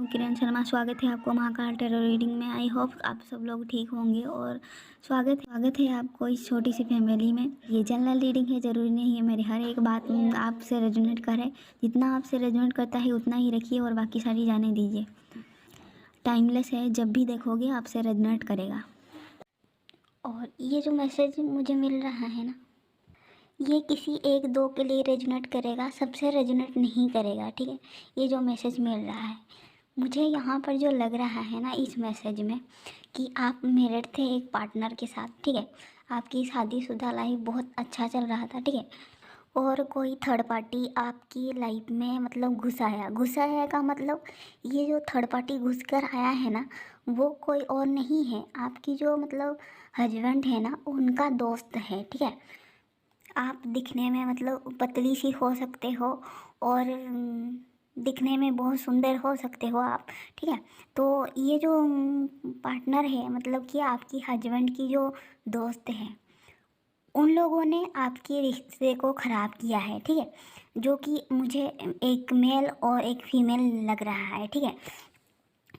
हूँ किरण शर्मा। स्वागत है आपको महाकाल टैरो रीडिंग में। आई होप आप सब लोग ठीक होंगे और स्वागत है आपको इस छोटी सी फैमिली में। ये जनरल रीडिंग है, ज़रूरी नहीं है मेरी हर एक बात आपसे रेजोनेट करे। जितना आपसे रेजोनेट करता है उतना ही रखिए और बाकी सारी जाने दीजिए। टाइमलेस है, जब भी देखोगे आपसे रेजोनेट करेगा। और ये जो मैसेज मुझे मिल रहा है ना, ये किसी एक दो के लिए रेजोनेट करेगा, सबसे रेजोनेट नहीं करेगा, ठीक है। ये जो मैसेज मिल रहा है मुझे यहाँ पर जो लग रहा है ना इस मैसेज में कि आप मैरिड थे एक पार्टनर के साथ, ठीक है। आपकी शादीशुदा लाइफ बहुत अच्छा चल रहा था, ठीक है। और कोई थर्ड पार्टी आपकी लाइफ में मतलब घुस आया का मतलब ये जो थर्ड पार्टी घुस कर आया है ना, वो कोई और नहीं है, आपकी जो मतलब हस्बैंड है ना उनका दोस्त है, ठीक है। आप दिखने में मतलब पतली सी हो सकते हो और दिखने में बहुत सुंदर हो सकते हो आप, ठीक है। तो ये जो पार्टनर है मतलब कि आपकी हस्बैंड की जो दोस्त है, उन लोगों ने आपके रिश्ते को ख़राब किया है, ठीक है। जो कि मुझे एक मेल और एक फीमेल लग रहा है, ठीक है।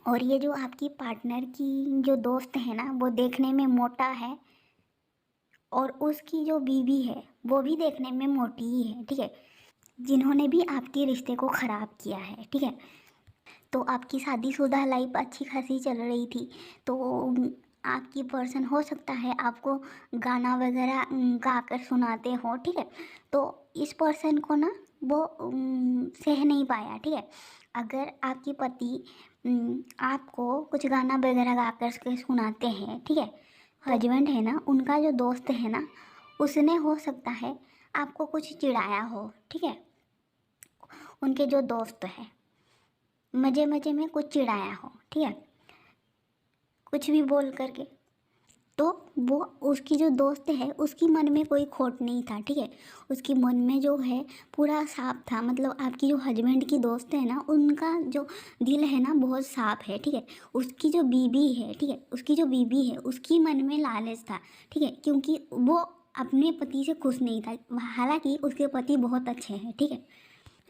और ये जो आपकी पार्टनर की जो दोस्त है ना वो देखने में मोटा है और उसकी जो बीवी है वो भी देखने में मोटी ही है, ठीक है। जिन्होंने भी आपके रिश्ते को ख़राब किया है, ठीक है। तो आपकी शादीशुदा लाइफ अच्छी खासी चल रही थी, तो आपकी पर्सन हो सकता है आपको गाना वगैरह गा कर सुनाते हो, ठीक है। तो इस पर्सन को ना वो सह नहीं पाया, ठीक है। अगर आपके पति आपको कुछ गाना वगैरह गा कर के सुनाते हैं, ठीक है। हस्बैंड है ना, उनका जो दोस्त है ना, उसने हो सकता है आपको कुछ चिढ़ाया हो, ठीक है। उनके जो दोस्त है मज़े मज़े में कुछ चिढ़ाया हो, ठीक है, कुछ भी बोल करके। तो वो उसकी जो दोस्त है उसकी मन में कोई खोट नहीं था, ठीक है। उसकी मन में जो है पूरा साफ था, मतलब आपकी जो हस्बैंड की दोस्त है ना उनका जो दिल है ना बहुत साफ है, ठीक है। उसकी जो बीबी है, ठीक है, उसकी जो बीबी है उसकी मन में लालच था, ठीक है, क्योंकि वो अपने पति से खुश नहीं था। हालांकि उसके पति बहुत अच्छे हैं, ठीक है।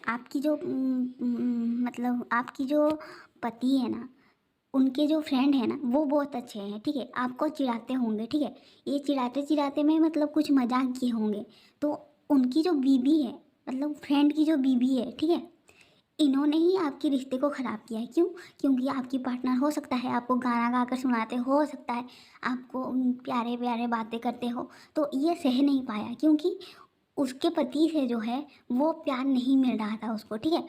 आपकी जो मतलब आपकी जो पति है ना उनके जो फ्रेंड है ना वो बहुत अच्छे हैं, ठीक है। आपको चिढ़ाते होंगे, ठीक है। ये चिढ़ाते चिढ़ाते में मतलब कुछ मजाक किए होंगे। तो उनकी जो बीबी है मतलब फ्रेंड की जो बीबी है, ठीक है, इन्होंने ही आपके रिश्ते को ख़राब किया है। क्यों? क्योंकि आपकी पार्टनर हो सकता है आपको गाना गा कर सुनाते हो सकता है आपको प्यारे प्यारे बातें करते हो, तो ये सह नहीं पाया क्योंकि उसके पति से जो है वो प्यार नहीं मिल रहा था उसको, ठीक है।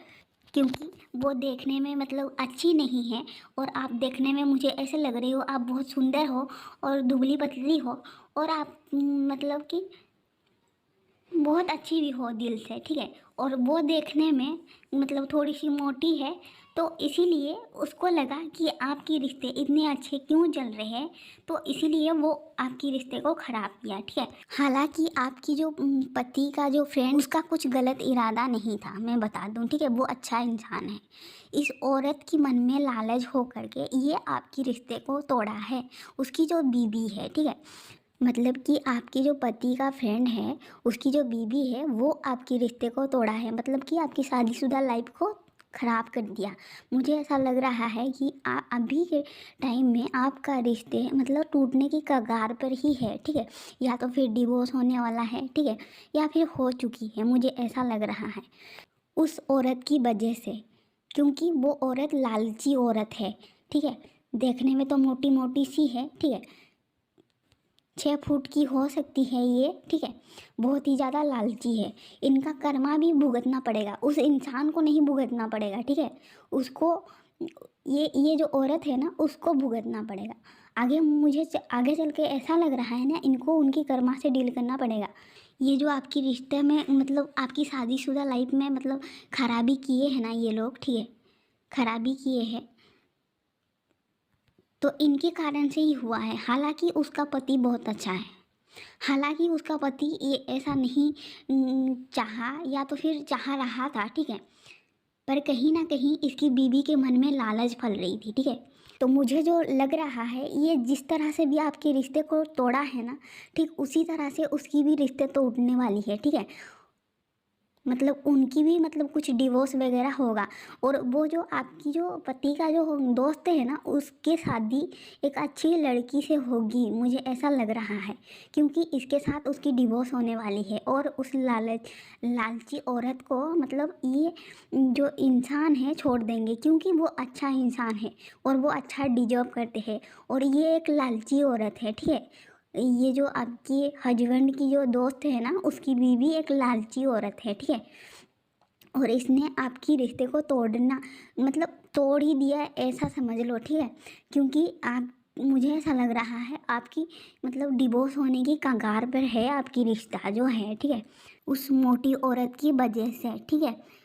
क्योंकि वो देखने में मतलब अच्छी नहीं है और आप देखने में मुझे ऐसे लग रही हो, आप बहुत सुंदर हो और दुबली पतली हो और आप मतलब कि बहुत अच्छी भी हो दिल से, ठीक है। और वो देखने में मतलब थोड़ी सी मोटी है, तो इसीलिए उसको लगा कि आपके रिश्ते इतने अच्छे क्यों चल रहे हैं, तो इसीलिए वो आपकी रिश्ते को ख़राब किया, ठीक है। हालांकि आपकी जो पति का जो फ्रेंड उसका कुछ गलत इरादा नहीं था, मैं बता दूं, ठीक है। वो अच्छा इंसान है। इस औरत की मन में लालच हो करके ये आपकी रिश्ते को तोड़ा है। उसकी जो बीबी है, ठीक है, मतलब कि आपके जो पति का फ्रेंड है उसकी जो बीबी है वो आपके रिश्ते को तोड़ा है, मतलब कि आपकी शादीशुदा लाइफ को ख़राब कर दिया। मुझे ऐसा लग रहा है कि अभी के टाइम में आपका रिश्ते मतलब टूटने की कगार पर ही है, ठीक है। या तो फिर डिवोर्स होने वाला है, ठीक है, या फिर हो चुकी है, मुझे ऐसा लग रहा है उस औरत की वजह से। क्योंकि वो औरत लालची औरत है, ठीक है। देखने में तो मोटी मोटी सी है, ठीक है, 6 फुट की हो सकती है ये, ठीक है। बहुत ही ज़्यादा लालची है। इनका कर्मा भी भुगतना पड़ेगा, उस इंसान को नहीं भुगतना पड़ेगा, ठीक है। उसको ये जो औरत है ना उसको भुगतना पड़ेगा। आगे मुझे आगे चल के ऐसा लग रहा है ना इनको उनकी कर्मा से डील करना पड़ेगा। ये जो आपकी रिश्ते में मतलब आपकी शादीशुदा लाइफ में मतलब खराबी किए हैं ना ये लोग, ठीक है, खराबी किए हैं, तो इनके कारण से ही हुआ है। हालांकि उसका पति बहुत अच्छा है, हालांकि उसका पति ये ऐसा नहीं चाहा या तो फिर चाह रहा था, ठीक है, पर कहीं ना कहीं इसकी बीवी के मन में लालच फल रही थी, ठीक है। तो मुझे जो लग रहा है ये जिस तरह से भी आपके रिश्ते को तोड़ा है ना, ठीक उसी तरह से उसकी भी रिश्ते तोड़ने वाली है, ठीक है। मतलब उनकी भी मतलब कुछ डिवोर्स वगैरह होगा, और वो जो आपकी जो पति का जो दोस्त है ना, उसके शादी एक अच्छी लड़की से होगी, मुझे ऐसा लग रहा है, क्योंकि इसके साथ उसकी डिवोर्स होने वाली है। और उस लालची औरत को मतलब ये जो इंसान है छोड़ देंगे, क्योंकि वो अच्छा इंसान है और वो अच्छा डिजर्व करते हैं, और ये एक लालची औरत है, ठीक है। ये जो आपकी हस्बैंड की जो दोस्त है ना, उसकी बीवी एक लालची औरत है, ठीक है। और इसने आपकी रिश्ते को तोड़ना मतलब तोड़ ही दिया है, ऐसा समझ लो, ठीक है। क्योंकि आप, मुझे ऐसा लग रहा है आपकी मतलब डिवोर्स होने की कगार पर है आपकी रिश्ता जो है, ठीक है, उस मोटी औरत की वजह से, ठीक है।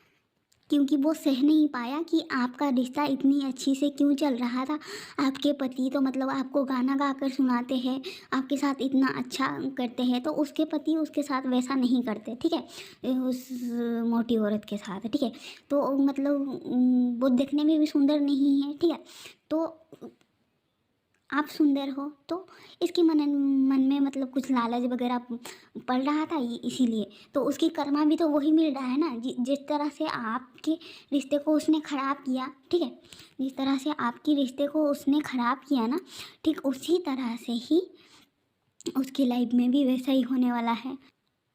क्योंकि वो सह नहीं पाया कि आपका रिश्ता इतनी अच्छी से क्यों चल रहा था। आपके पति तो मतलब आपको गाना गा कर सुनाते हैं, आपके साथ इतना अच्छा करते हैं, तो उसके पति उसके साथ वैसा नहीं करते, ठीक है, उस मोटी औरत के साथ, ठीक है। तो मतलब वो देखने में भी सुंदर नहीं है, ठीक है। तो आप सुंदर हो, तो इसके मन में मतलब कुछ लालच वगैरह पड़ रहा था, इसीलिए तो उसकी कर्मा भी तो वही मिल रहा है ना, जिस तरह से आपके रिश्ते को उसने ख़राब किया, ठीक है, जिस तरह से आपके रिश्ते को उसने ख़राब किया ना, ठीक उसी तरह से ही उसकी लाइफ में भी वैसा ही होने वाला है।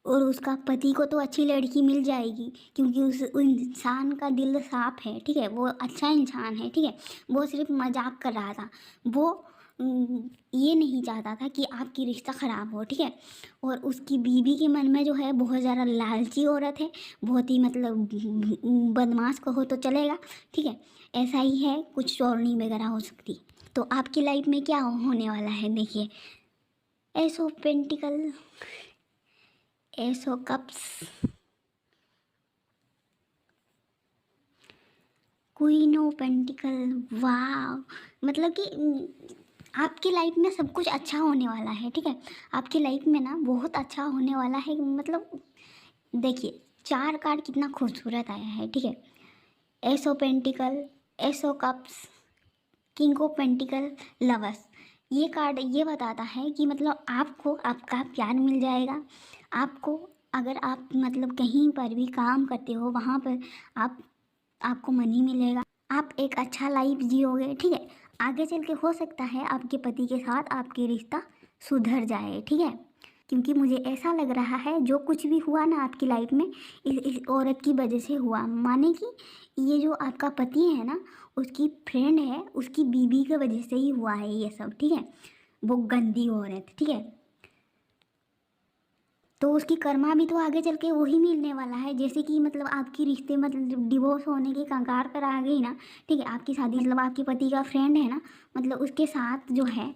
और उसका पति को तो अच्छी लड़की मिल जाएगी, क्योंकि उस इंसान का दिल साफ है, ठीक है, वो अच्छा इंसान है, ठीक है। वो सिर्फ मजाक कर रहा था, वो ये नहीं चाहता था कि आपकी रिश्ता ख़राब हो, ठीक है। और उसकी बीवी के मन में जो है बहुत ज़्यादा लालची औरत है, बहुत ही मतलब बदमाश कहो तो चलेगा, ठीक है। ऐसा ही है, कुछ चोरनी वगैरह हो सकती। तो आपकी लाइफ में क्या होने वाला है, देखिए, S of pentacle, S of cups, queen of pentacle. वाह, मतलब कि आपकी लाइफ में सब कुछ अच्छा होने वाला है, ठीक है। आपकी लाइफ में ना बहुत अच्छा होने वाला है, मतलब देखिए 4 कार्ड कितना खूबसूरत आया है, ठीक है। S of pentacle, S of cups, king of pentacle, lovers. ये कार्ड ये बताता है कि मतलब आपको आपका प्यार मिल जाएगा। आपको, अगर आप मतलब कहीं पर भी काम करते हो, वहाँ पर आपको मनी मिलेगा, आप एक अच्छा लाइफ जियोगे, ठीक है। आगे चल के हो सकता है आपके पति के साथ आपके रिश्ता सुधर जाए, ठीक है। क्योंकि मुझे ऐसा लग रहा है जो कुछ भी हुआ ना आपकी लाइफ में, इस औरत की वजह से हुआ। माने कि ये जो आपका पति है ना, उसकी फ्रेंड है, उसकी बीवी की वजह से ही हुआ है ये सब, ठीक है। वो गंदी औरत, ठीक है। तो उसकी कर्मा भी तो आगे चल के वही मिलने वाला है, जैसे कि मतलब आपकी रिश्ते मतलब डिवोर्स होने के कगार पर आ गई ना, ठीक है। आपकी शादी मतलब आपके पति का फ्रेंड है ना, मतलब उसके साथ जो है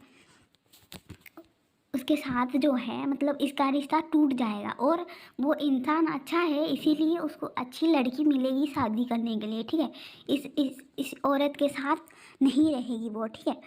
मतलब इसका रिश्ता टूट जाएगा। और वो इंसान अच्छा है, इसीलिए उसको अच्छी लड़की मिलेगी शादी करने के लिए, ठीक है। इस औरत के साथ नहीं रहेगी वो, ठीक है।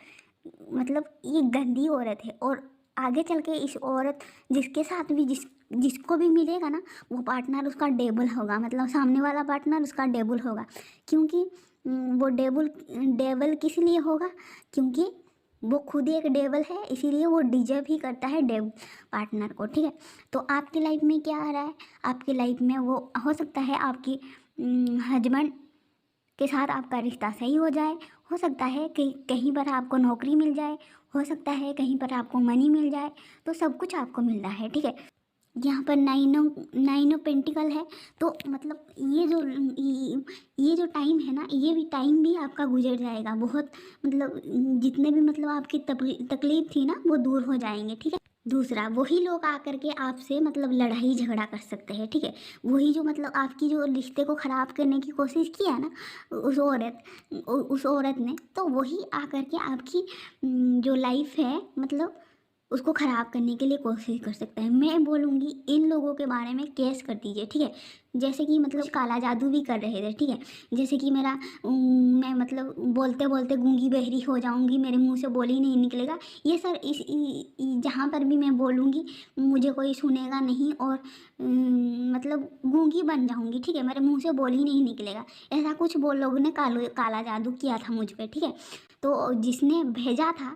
मतलब ये गंदी औरत है, और आगे चल के इस औरत जिसके साथ भी जिसको भी मिलेगा ना, वो पार्टनर उसका डेबल होगा, मतलब सामने वाला पार्टनर उसका डेबल होगा। क्योंकि वो डेबल किस लिए होगा, क्योंकि वो खुद ही एक डेवल है, इसीलिए वो डिजर्व ही करता है डेव पार्टनर को, ठीक है। तो आपकी लाइफ में क्या आ रहा है, आपकी लाइफ में वो हो सकता है आपकी हस्बैंड के साथ आपका रिश्ता सही हो जाए, हो सकता है कि कहीं पर आपको नौकरी मिल जाए, हो सकता है कहीं पर आपको मनी मिल जाए, तो सब कुछ आपको मिल रहा है, ठीक है। यहाँ पर नाइन ऑफ पेंटिकल है, तो मतलब ये जो टाइम है ना, ये भी टाइम भी आपका गुजर जाएगा बहुत, मतलब जितने भी मतलब आपकी तकलीफ थी ना, वो दूर हो जाएंगे, ठीक है। दूसरा, वही लोग आकर के आपसे मतलब लड़ाई झगड़ा कर सकते हैं, ठीक है। वही जो मतलब आपकी जो रिश्ते को ख़राब करने की कोशिश किया ना उस औरत ने, तो वही आकर के आपकी जो लाइफ है मतलब उसको ख़राब करने के लिए कोशिश कर सकता है। मैं बोलूँगी इन लोगों के बारे में केस कर दीजिए, ठीक है। जैसे कि मतलब काला जादू भी कर रहे थे, ठीक है। जैसे कि मैं मतलब बोलते बोलते गूंगी बहरी हो जाऊंगी, मेरे मुंह से बोल ही नहीं निकलेगा, ये सर जहाँ पर भी मैं बोलूँगी मुझे कोई सुनेगा नहीं, और मतलब गूंगी बन जाऊंगी, ठीक है, मेरे मुंह से बोल ही नहीं निकलेगा। ऐसा कुछ वो लोगों ने काला जादू किया था मुझ पर, ठीक है। तो जिसने भेजा था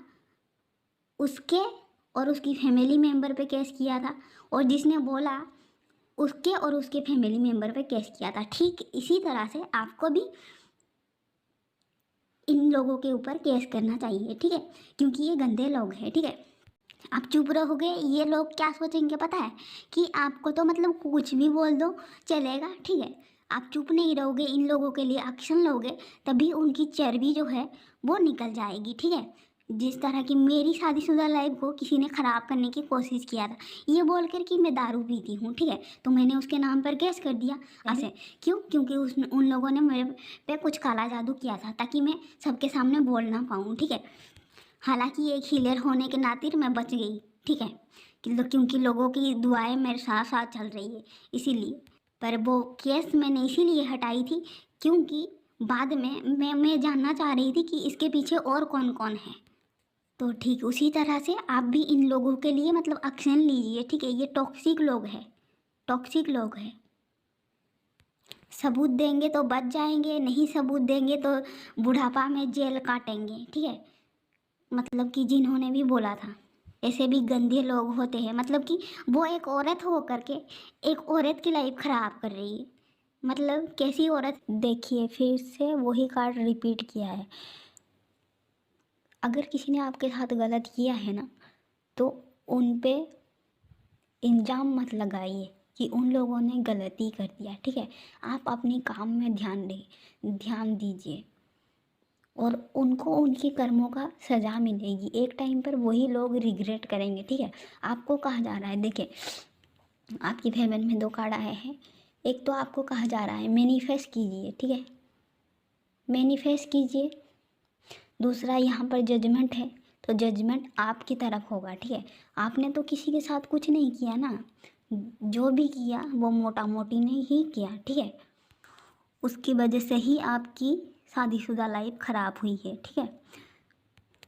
उसके और उसकी फैमिली मेम्बर पे केस किया था, और जिसने बोला उसके और उसके फैमिली मेम्बर पे केस किया था। ठीक इसी तरह से आपको भी इन लोगों के ऊपर केस करना चाहिए, ठीक है, क्योंकि ये गंदे लोग हैं, ठीक है। आप चुप रहोगे, ये लोग क्या सोचेंगे पता है, कि आपको तो मतलब कुछ भी बोल दो चलेगा, ठीक है। आप चुप नहीं रहोगे, इन लोगों के लिए एक्शन लोगे, तभी उनकी चर्बी जो है वो निकल जाएगी, ठीक है। जिस तरह की मेरी शादीशुदा लाइफ को किसी ने ख़राब करने की कोशिश किया था, ये बोल कर कि मैं दारू पीती हूँ, ठीक है, तो मैंने उसके नाम पर केस कर दिया ऐसे। क्यों? क्योंकि उन लोगों ने मेरे पे कुछ काला जादू किया था, ताकि मैं सबके सामने बोल ना पाऊँ, ठीक है। हालांकि एक हीलर होने के नाते मैं बच गई, ठीक है, क्योंकि लोगों की दुआएं मेरे साथ साथ चल रही है इसीलिए। पर वो केस मैंने इसीलिए हटाई थी क्योंकि बाद में मैं जानना चाह रही थी कि इसके पीछे और कौन कौन है। तो ठीक उसी तरह से आप भी इन लोगों के लिए मतलब एक्शन लीजिए, ठीक है। ये टॉक्सिक लोग हैं, टॉक्सिक लोग हैं। सबूत देंगे तो बच जाएंगे, नहीं सबूत देंगे तो बुढ़ापा में जेल काटेंगे, ठीक है। मतलब कि जिन्होंने भी बोला था, ऐसे भी गंदे लोग होते हैं। मतलब कि वो एक औरत हो करके एक औरत की लाइफ ख़राब कर रही है। मतलब कैसी औरत। देखिए फिर से वही कार्ड रिपीट किया है। अगर किसी ने आपके साथ गलत किया है ना, तो उन पे इल्ज़ाम मत लगाइए कि उन लोगों ने गलती कर दिया, ठीक है। आप अपने काम में ध्यान दीजिए और उनको उनके कर्मों का सज़ा मिलेगी। एक टाइम पर वही लोग रिग्रेट करेंगे, ठीक है। आपको कहा जा रहा है, देखिए आपकी फैमिली में 2 कार्ड आए हैं। एक तो आपको कहा जा रहा है मैनिफेस्ट कीजिए, ठीक है, मैनिफेस्ट कीजिए। दूसरा यहाँ पर जजमेंट है, तो जजमेंट आपकी तरफ होगा, ठीक है। आपने तो किसी के साथ कुछ नहीं किया ना, जो भी किया वो मोटा मोटी ने ही किया, ठीक है। उसकी वजह से ही आपकी शादीशुदा लाइफ ख़राब हुई है, ठीक है।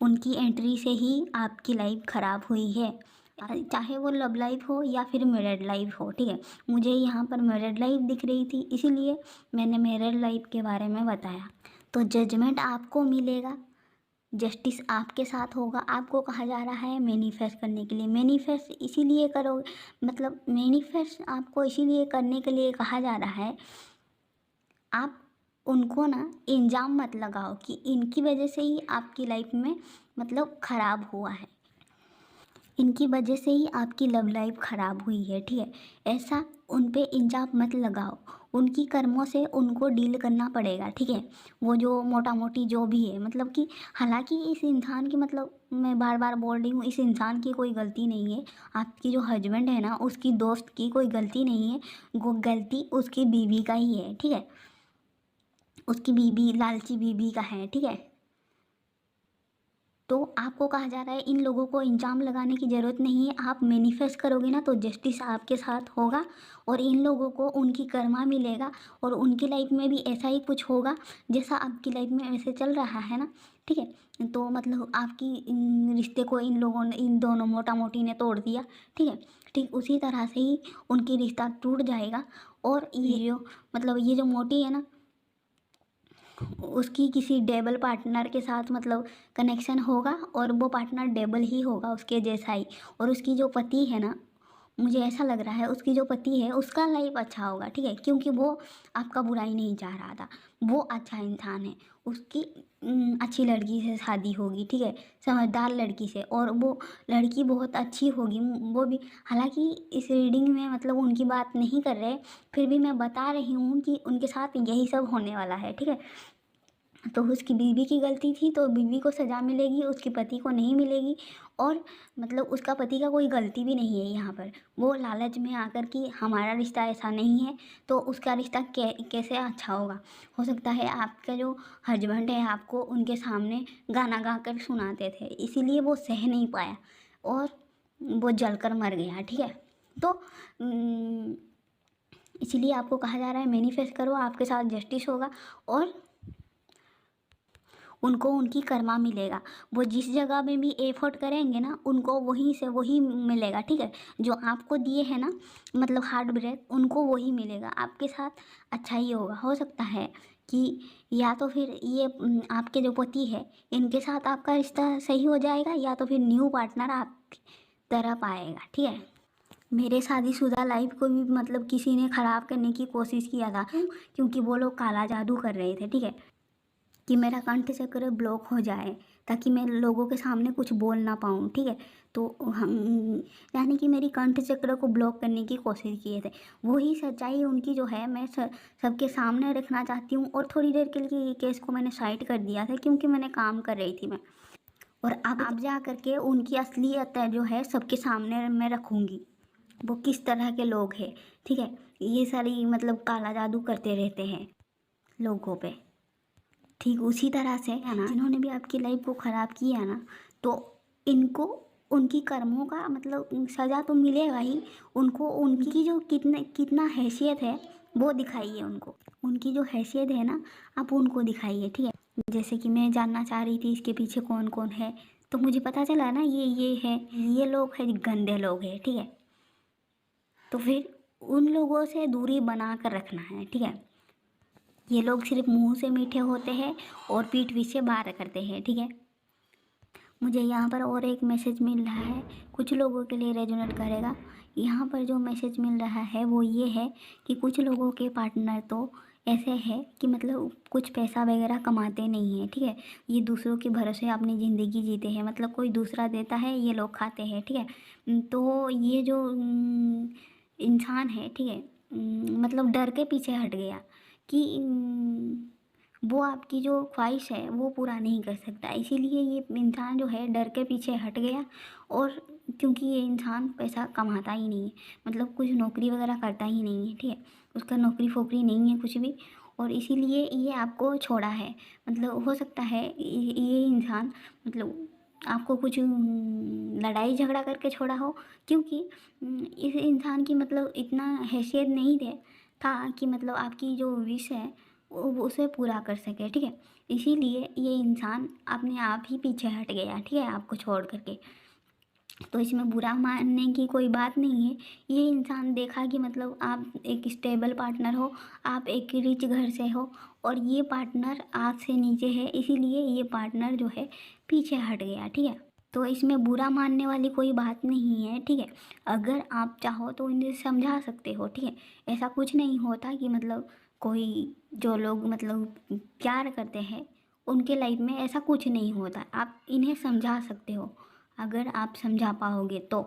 उनकी एंट्री से ही आपकी लाइफ ख़राब हुई है, चाहे वो लव लाइफ हो या फिर मैरिड लाइफ हो, ठीक है। मुझे यहाँ पर मैरिड लाइफ दिख रही थी, इसीलिए मैंने मैरिड लाइफ के बारे में बताया। तो जजमेंट आपको मिलेगा, जस्टिस आपके साथ होगा। आपको कहा जा रहा है मैनिफेस्ट करने के लिए। मैनिफेस्ट इसीलिए करो, मतलब मैनिफेस्ट आपको इसीलिए करने के लिए कहा जा रहा है। आप उनको ना इल्ज़ाम मत लगाओ कि इनकी वजह से ही आपकी लाइफ में मतलब ख़राब हुआ है, इनकी वजह से ही आपकी लव लाइफ ख़राब हुई है, ठीक है। ऐसा उन पे इल्ज़ाम मत लगाओ, उनकी कर्मों से उनको डील करना पड़ेगा, ठीक है। वो जो मोटा मोटी जो भी है, मतलब कि हालांकि इस इंसान की, मतलब मैं बार बार बोल रही हूँ, इस इंसान की कोई गलती नहीं है। आपकी जो हस्बैंड है ना, उसकी दोस्त की कोई गलती नहीं है, वो गलती उसकी बीवी का ही है, ठीक है। उसकी बीवी लालची बीवी का है, ठीक है। तो आपको कहा जा रहा है इन लोगों को इल्ज़ाम लगाने की ज़रूरत नहीं है। आप मैनिफेस्ट करोगे ना, तो जस्टिस आपके साथ होगा और इन लोगों को उनकी कर्मा मिलेगा और उनकी लाइफ में भी ऐसा ही कुछ होगा जैसा आपकी लाइफ में ऐसे चल रहा है ना, ठीक है। तो मतलब आपकी रिश्ते को इन लोगों ने, इन दोनों मोटा मोटी ने तोड़ दिया, ठीक है। ठीक उसी तरह से ही उनकी रिश्ता टूट जाएगा। और ये जो मोटी है ना, उसकी किसी डेबल पार्टनर के साथ मतलब कनेक्शन होगा और वो पार्टनर डेबल ही होगा उसके जैसा ही। और उसकी जो पति है ना, मुझे ऐसा लग रहा है उसकी जो पति है उसका लाइफ अच्छा होगा, ठीक है, क्योंकि वो आपका बुराई नहीं चाह रहा था। वो अच्छा इंसान है, उसकी अच्छी लड़की से शादी होगी, ठीक है, समझदार लड़की से, और वो लड़की बहुत अच्छी होगी वो भी। हालांकि इस रीडिंग में मतलब उनकी बात नहीं कर रहे, फिर भी मैं बता रही हूँ कि उनके साथ यही सब होने वाला है, ठीक है। तो उसकी बीवी की गलती थी तो बीवी को सज़ा मिलेगी, उसके पति को नहीं मिलेगी। और मतलब उसका पति का कोई गलती भी नहीं है यहाँ पर। वो लालच में आकर कि हमारा रिश्ता ऐसा नहीं है, तो उसका रिश्ता कैसे अच्छा होगा। हो सकता है आपका जो हस्बैंड है आपको उनके सामने गाना गा कर सुनाते थे, इसीलिए वो सह नहीं पाया और वो जलकर मर गया, ठीक है। तो इसीलिए आपको कहा जा रहा है मैनिफेस्ट करो, आपके साथ जस्टिस होगा और उनको उनकी कर्मा मिलेगा। वो जिस जगह में भी एफर्ट करेंगे ना, उनको वहीं से वही मिलेगा, ठीक है। जो आपको दिए हैं ना, मतलब हार्ट ब्रेक, उनको वही मिलेगा। आपके साथ अच्छा ही होगा। हो सकता है कि या तो फिर ये आपके जो पति है इनके साथ आपका रिश्ता सही हो जाएगा, या तो फिर न्यू पार्टनर आपकी तरफ आएगा, ठीक है। मेरे शादीशुदा लाइफ को भी मतलब किसी ने ख़राब करने की कोशिश किया था, क्योंकि वो लोग काला जादू कर रहे थे, ठीक है, कि मेरा कंठ चक्र ब्लॉक हो जाए ताकि मैं लोगों के सामने कुछ बोल ना पाऊँ, ठीक है। तो हम यानी कि मेरी कंठ चक्र को ब्लॉक करने की कोशिश किए थे। वही सच्चाई उनकी जो है मैं सबके सामने रखना चाहती हूँ, और थोड़ी देर के लिए ये केस को मैंने साइड कर दिया था क्योंकि मैंने काम कर रही थी मैं। और अब जा करके उनकी असलियत जो है सबके सामने मैं रखूँगी, वो किस तरह के लोग हैं, ठीक है। ये सारी मतलब काला जादू करते रहते हैं लोगों पे। ठीक उसी तरह से है ना, जिन्होंने भी आपकी लाइफ को ख़राब किया ना, तो इनको उनकी कर्मों का मतलब सज़ा तो मिलेगा ही। उनको उनकी जो कितना हैसियत है वो दिखाइए उनको। उनकी जो हैसियत है ना, आप उनको दिखाइए, ठीक है। जैसे कि मैं जानना चाह रही थी इसके पीछे कौन कौन है, तो मुझे पता चला ना ये है, ये लोग हैं, गंदे लोग हैं, ठीक है। तो फिर उन लोगों से दूरी बना कर रखना है, ठीक है। ये लोग सिर्फ मुंह से मीठे होते हैं और पीठ पीछे बात करते हैं, ठीक है। मुझे यहाँ पर और एक मैसेज मिल रहा है, कुछ लोगों के लिए रेजोनेट करेगा। यहाँ पर जो मैसेज मिल रहा है वो ये है कि कुछ लोगों के पार्टनर तो ऐसे है कि मतलब कुछ पैसा वगैरह कमाते नहीं हैं, ठीक है। ये दूसरों के भरोसे अपनी ज़िंदगी जीते हैं, मतलब कोई दूसरा देता है ये लोग खाते हैं, ठीक है। तो ये जो इंसान है, ठीक है, मतलब डर के पीछे हट गया कि वो आपकी जो ख्वाहिश है वो पूरा नहीं कर सकता, इसीलिए ये इंसान जो है डर के पीछे हट गया। और क्योंकि ये इंसान पैसा कमाता ही नहीं है, मतलब कुछ नौकरी वगैरह करता ही नहीं है, ठीक है, उसका नौकरी फोकरी नहीं है कुछ भी, और इसीलिए ये आपको छोड़ा है। मतलब हो सकता है ये इंसान मतलब आपको कुछ लड़ाई झगड़ा करके छोड़ा हो, क्योंकि इस इंसान की मतलब इतना हैसियत नहीं थे था कि मतलब आपकी जो विश है वो उसे पूरा कर सके, ठीक है। इसीलिए ये इंसान अपने आप ही पीछे हट गया, ठीक है, आपको छोड़ करके। तो इसमें बुरा मानने की कोई बात नहीं है। ये इंसान देखा कि मतलब आप एक स्टेबल पार्टनर हो, आप एक रिच घर से हो, और ये पार्टनर आपसे नीचे है, इसीलिए ये पार्टनर जो है पीछे हट गया, ठीक है। तो इसमें बुरा मानने वाली कोई बात नहीं है, ठीक है। अगर आप चाहो तो इन्हें समझा सकते हो, ठीक है। ऐसा कुछ नहीं होता कि मतलब कोई जो लोग मतलब प्यार करते हैं उनके लाइफ में ऐसा कुछ नहीं होता, आप इन्हें समझा सकते हो अगर आप समझा पाओगे तो।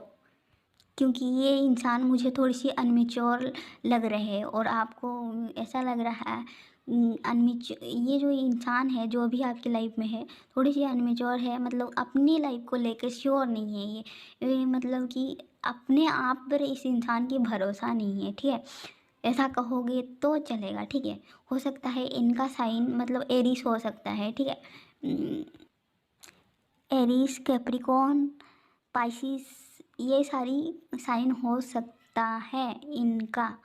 क्योंकि ये इंसान मुझे थोड़ी सी अनमेच्योर लग रहे हैं, और आपको ऐसा लग रहा है ये जो इंसान है जो भी आपकी लाइफ में है थोड़ी सी अनमेच्योर है, मतलब अपनी लाइफ को लेकर श्योर नहीं है ये मतलब कि अपने आप पर इस इंसान की भरोसा नहीं है, ठीक है। ऐसा कहोगे तो चलेगा, ठीक है। हो सकता है इनका साइन मतलब एरीस हो सकता है, ठीक है। एरीस, कैप्रिकॉर्न, पाइसिस, ये सारी साइन हो सकता है इनका।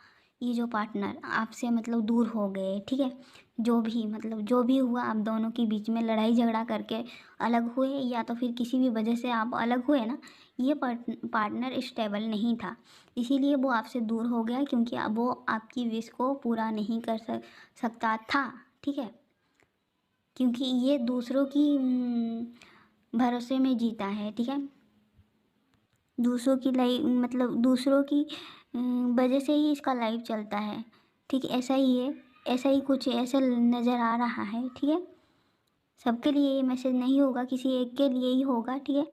ये जो पार्टनर आपसे मतलब दूर हो गए, ठीक है, जो भी मतलब जो भी हुआ आप दोनों के बीच में लड़ाई झगड़ा करके अलग हुए, या तो फिर किसी भी वजह से आप अलग हुए ना, ये पार्टनर स्टेबल नहीं था, इसीलिए वो आपसे दूर हो गया, क्योंकि अब वो आपकी विश को पूरा नहीं कर सकता था, ठीक है। क्योंकि ये दूसरों की भरोसे में जीता है, ठीक है। दूसरों की लाइफ मतलब दूसरों की वजह से ही इसका लाइफ चलता है, ठीक है। ऐसा ही है, ऐसा ही कुछ ऐसा नज़र आ रहा है, ठीक है। सबके लिए ये मैसेज नहीं होगा, किसी एक के लिए ही होगा, ठीक है।